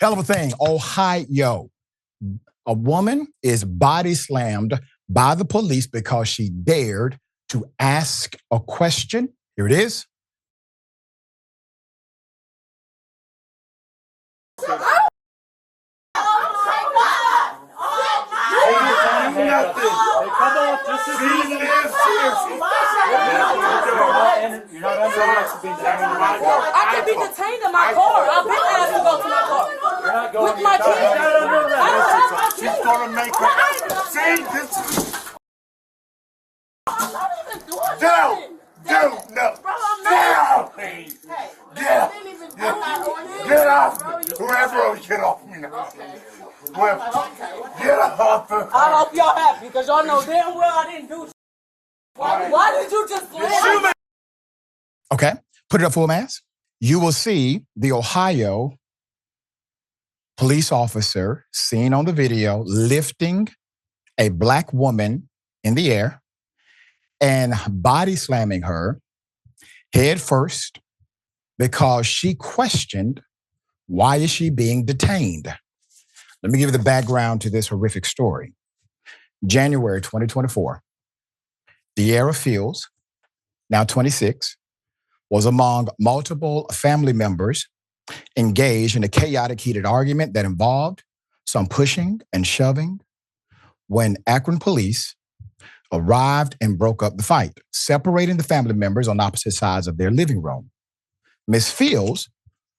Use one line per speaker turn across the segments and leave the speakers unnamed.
Hell of a thing. Ohio. A woman is body slammed by the police because she dared to ask a question. Here it is.
I can be detained in my car. I've been asked to go to my car. With my kids. I don't have my kids.
She's gonna make her. See, this is.
I'm not even doing
No,
nothing.
no.
Bro, I'm
Get
not.
out, please.
Hey,
Get out.
I didn't even do that.
Get off me. Whoever will get off me now. Well, get off me.
I hope y'all happy because y'all know damn well I didn't do shit. Why did you just slam me?
Okay, put it up full mass. You will see the Ohio police officer seen on the video lifting a black woman in the air and body slamming her head first because she questioned, why is she being detained? Let me give you the background to this horrific story. January 2024, Dierra Fields, now 26, was among multiple family members engaged in a chaotic, heated argument that involved some pushing and shoving when Akron police arrived and broke up the fight, separating the family members on opposite sides of their living room. Miss Fields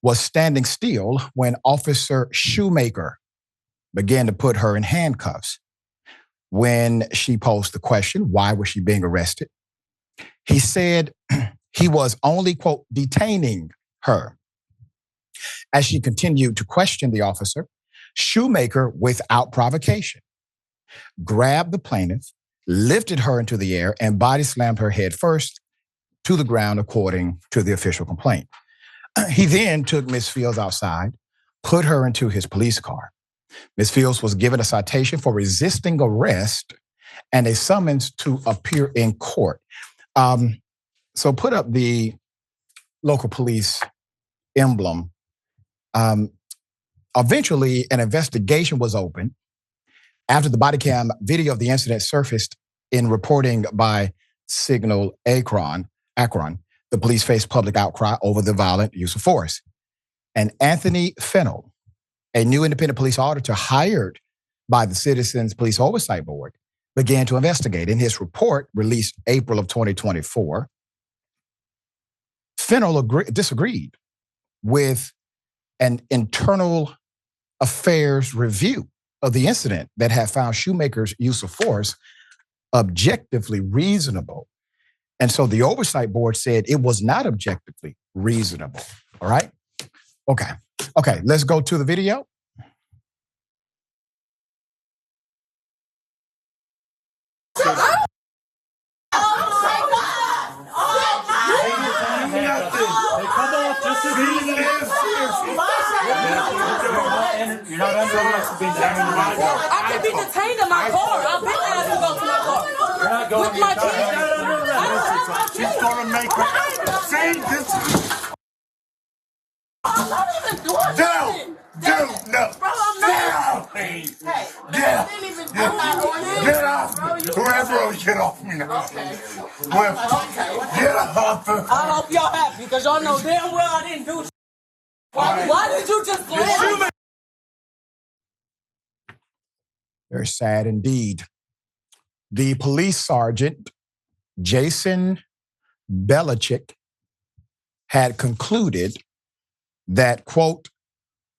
was standing still when Officer Shoemaker began to put her in handcuffs. When she posed the question, why was she being arrested? He said he was only, quote, detaining her. As she continued to question the officer, Shoemaker, without provocation, grabbed the plaintiff, lifted her into the air, and body slammed her head first to the ground, according to the official complaint. He then took Miss Fields outside, put her into his police car. Miss Fields was given a citation for resisting arrest and a summons to appear in court. So put up the local police emblem. Eventually, an investigation was opened after the body cam video of the incident surfaced in reporting by Signal Akron. The police faced public outcry over the violent use of force. And Anthony Fennell, a new independent police auditor hired by the Citizens Police Oversight Board, began to investigate. In his report, released April of 2024, Fennell disagreed with an internal affairs review of the incident that had found Shoemaker's use of force objectively reasonable. And so the Oversight Board said it was not objectively reasonable. All right? Okay, let's go to the video.
You're not under arrest for being detained in my car. I can be detained in my car. I've been asked to go to my car.
You're not going
with my kids.
I don't have my kids. She's gonna make her. See, this is.
I'm not even doing nothing.
No.
Bro, I'm not.
Get out, please.
Hey,
Get
I didn't even do that.
Get off me. Whoever will get off me now. Well, get off me.
I hope y'all happy because y'all know damn well I didn't do shit. Why did you just slam me?
Very sad indeed. The police sergeant, Jason Belichick, had concluded that, quote,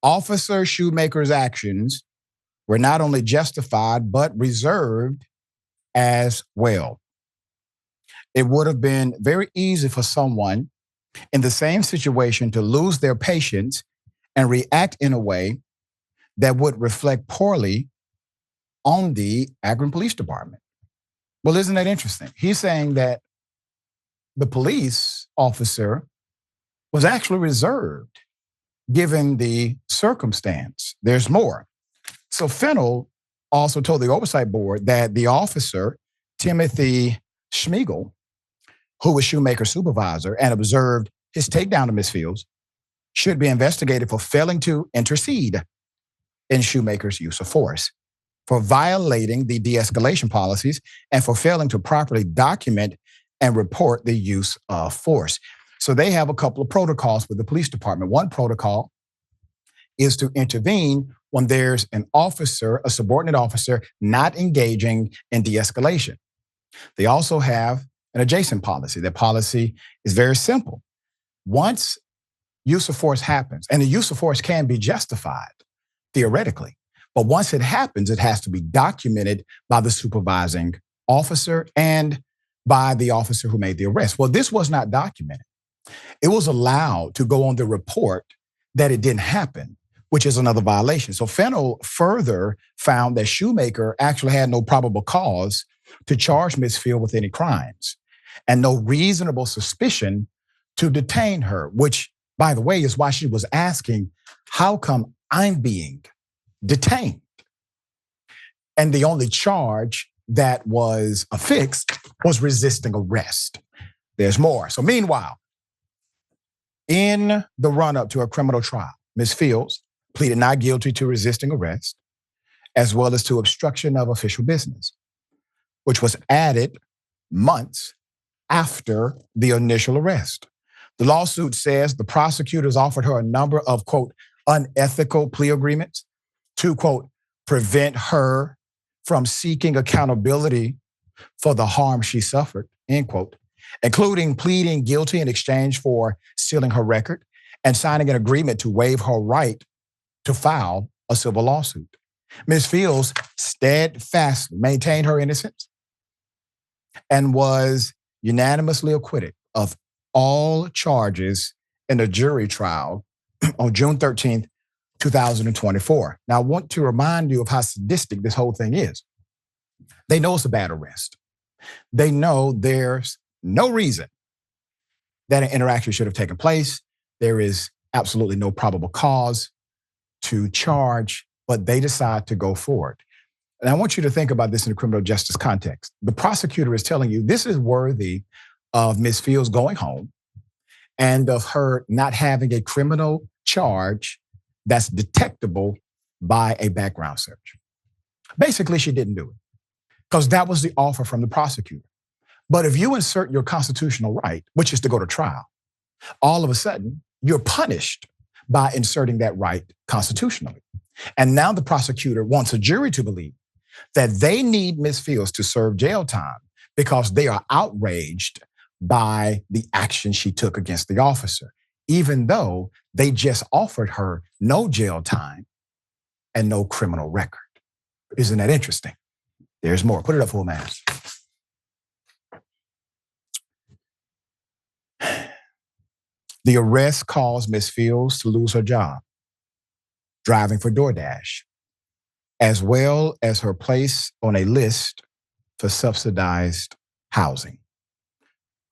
Officer Shoemaker's actions were not only justified, but reserved as well. It would have been very easy for someone in the same situation to lose their patience and react in a way that would reflect poorly on the Akron Police Department. Well, isn't that interesting? He's saying that the police officer was actually reserved given the circumstance. There's more. So Fennell also told the Oversight Board that the officer, Timothy Schmiegel, who was Shoemaker's supervisor and observed his takedown of Miss Fields, should be investigated for failing to intercede in Shoemaker's use of force, for violating the de-escalation policies, and for failing to properly document and report the use of force. So they have a couple of protocols with the police department. One protocol is to intervene when there's an officer, a subordinate officer, not engaging in de-escalation. They also have an adjacent policy. Their policy is very simple. Once use of force happens, and the use of force can be justified, theoretically, but once it happens, it has to be documented by the supervising officer and by the officer who made the arrest. Well, this was not documented. It was allowed to go on the report that it didn't happen, which is another violation. So Fennell further found that Shoemaker actually had no probable cause to charge Ms. Field with any crimes and no reasonable suspicion to detain her, which, by the way, is why she was asking, how come I'm being detained? And the only charge that was affixed was resisting arrest. There's more. So meanwhile, in the run-up to a criminal trial, Ms. Fields pleaded not guilty to resisting arrest, as well as to obstruction of official business, which was added months after the initial arrest. The lawsuit says the prosecutors offered her a number of, quote, unethical plea agreements to, quote, prevent her from seeking accountability for the harm she suffered, end quote, including pleading guilty in exchange for sealing her record and signing an agreement to waive her right to file a civil lawsuit. Ms. Fields steadfastly maintained her innocence and was unanimously acquitted of all charges in a jury trial on June 13th, 2024. Now, I want to remind you of how sadistic this whole thing is. They know it's a bad arrest. They know there's no reason that an interaction should have taken place. There is absolutely no probable cause to charge, but they decide to go forward. And I want you to think about this in a criminal justice context. The prosecutor is telling you this is worthy of Ms. Fields going home and of her not having a criminal charge that's detectable by a background search. Basically, she didn't do it because that was the offer from the prosecutor. But if you insert your constitutional right, which is to go to trial, all of a sudden you're punished by inserting that right constitutionally. And now the prosecutor wants a jury to believe that they need Ms. Fields to serve jail time because they are outraged by the action she took against the officer, even though they just offered her no jail time and no criminal record. Isn't that interesting? There's more. Put it up, full mass. The arrest caused Ms. Fields to lose her job, driving for DoorDash, as well as her place on a list for subsidized housing.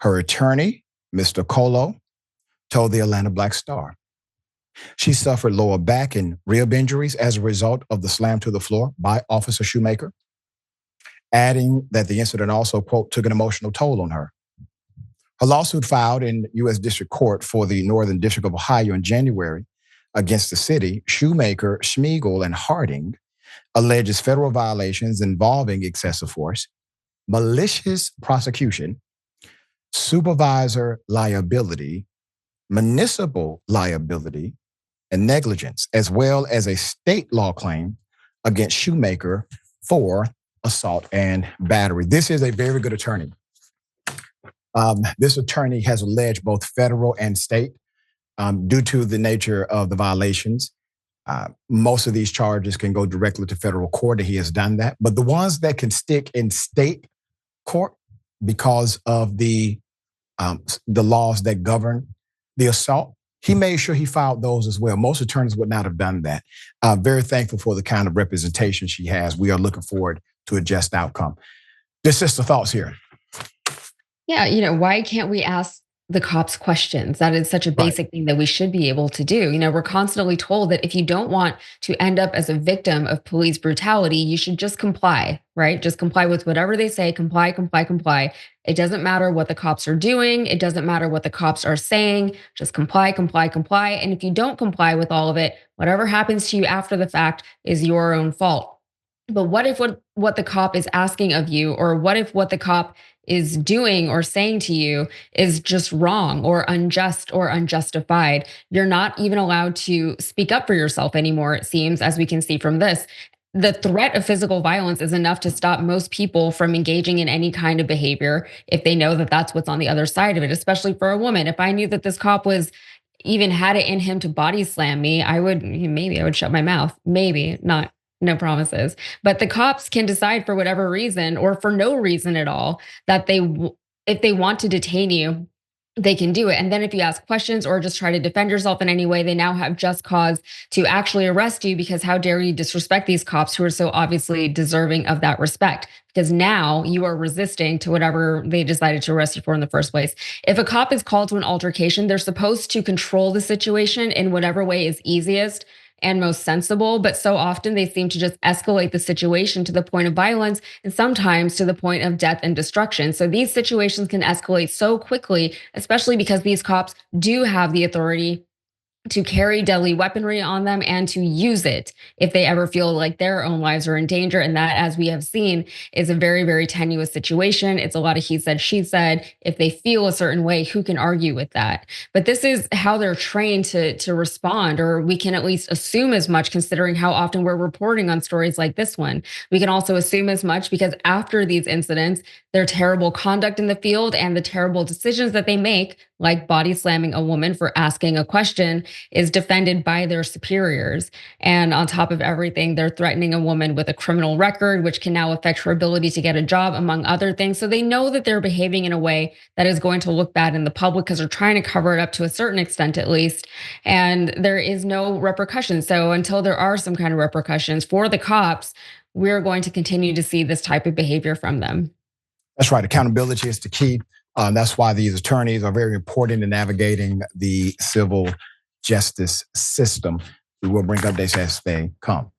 Her attorney, Mr. Colo, told the Atlanta Black Star she suffered lower back and rib injuries as a result of the slam to the floor by Officer Shoemaker, adding that the incident also, quote, took an emotional toll on her. A lawsuit filed in U.S. District Court for the Northern District of Ohio in January against the city, Shoemaker, Schmiegel, and Harding alleges federal violations involving excessive force, malicious prosecution, supervisor liability, municipal liability, and negligence, as well as a state law claim against Shoemaker for assault and battery. This is a very good attorney. This attorney has alleged both federal and state due to the nature of the violations. Most of these charges can go directly to federal court, and he has done that. But the ones that can stick in state court because of the laws that govern the assault, he made sure he filed those as well. Most attorneys would not have done that. Very thankful for the kind of representation she has. We are looking forward to a just outcome. Just sister thoughts here.
Yeah, why can't we ask the cops questions. That is such a basic thing that we should be able to do. We're constantly told that if you don't want to end up as a victim of police brutality, you should just comply, right? Just comply with whatever they say, comply, comply, comply. It doesn't matter what the cops are doing. It doesn't matter what the cops are saying. Just comply, comply, comply. And if you don't comply with all of it, whatever happens to you after the fact is your own fault. But what if what the cop is asking of you, or what if what the cop is doing or saying to you is just wrong or unjust or unjustified? You're not even allowed to speak up for yourself anymore, it seems, as we can see from this. The threat of physical violence is enough to stop most people from engaging in any kind of behavior if they know that that's what's on the other side of it, especially for a woman. If I knew that this cop was even had it in him to body slam me, maybe I would shut my mouth. Maybe not. No promises. But the cops can decide for whatever reason, or for no reason at all, that if they want to detain you, they can do it. And then if you ask questions or just try to defend yourself in any way, they now have just cause to actually arrest you, because how dare you disrespect these cops who are so obviously deserving of that respect? Because now you are resisting to whatever they decided to arrest you for in the first place. If a cop is called to an altercation, they're supposed to control the situation in whatever way is easiest and most sensible, but so often they seem to just escalate the situation to the point of violence, and sometimes to the point of death and destruction. So these situations can escalate so quickly, especially because these cops do have the authority to carry deadly weaponry on them and to use it if they ever feel like their own lives are in danger. And that, as we have seen, is a very, very tenuous situation. It's a lot of he said, she said. If they feel a certain way, who can argue with that? But this is how they're trained to respond, or we can at least assume as much, considering how often we're reporting on stories like this one. We can also assume as much because after these incidents, their terrible conduct in the field and the terrible decisions that they make, like body slamming a woman for asking a question, is defended by their superiors. And on top of everything, they're threatening a woman with a criminal record, which can now affect her ability to get a job, among other things. So they know that they're behaving in a way that is going to look bad in the public, because they're trying to cover it up to a certain extent, at least. And there is no repercussion. So until there are some kind of repercussions for the cops, we're going to continue to see this type of behavior from them.
That's right. Accountability is the key. That's why these attorneys are very important in navigating the civil justice system. We will bring updates as they come.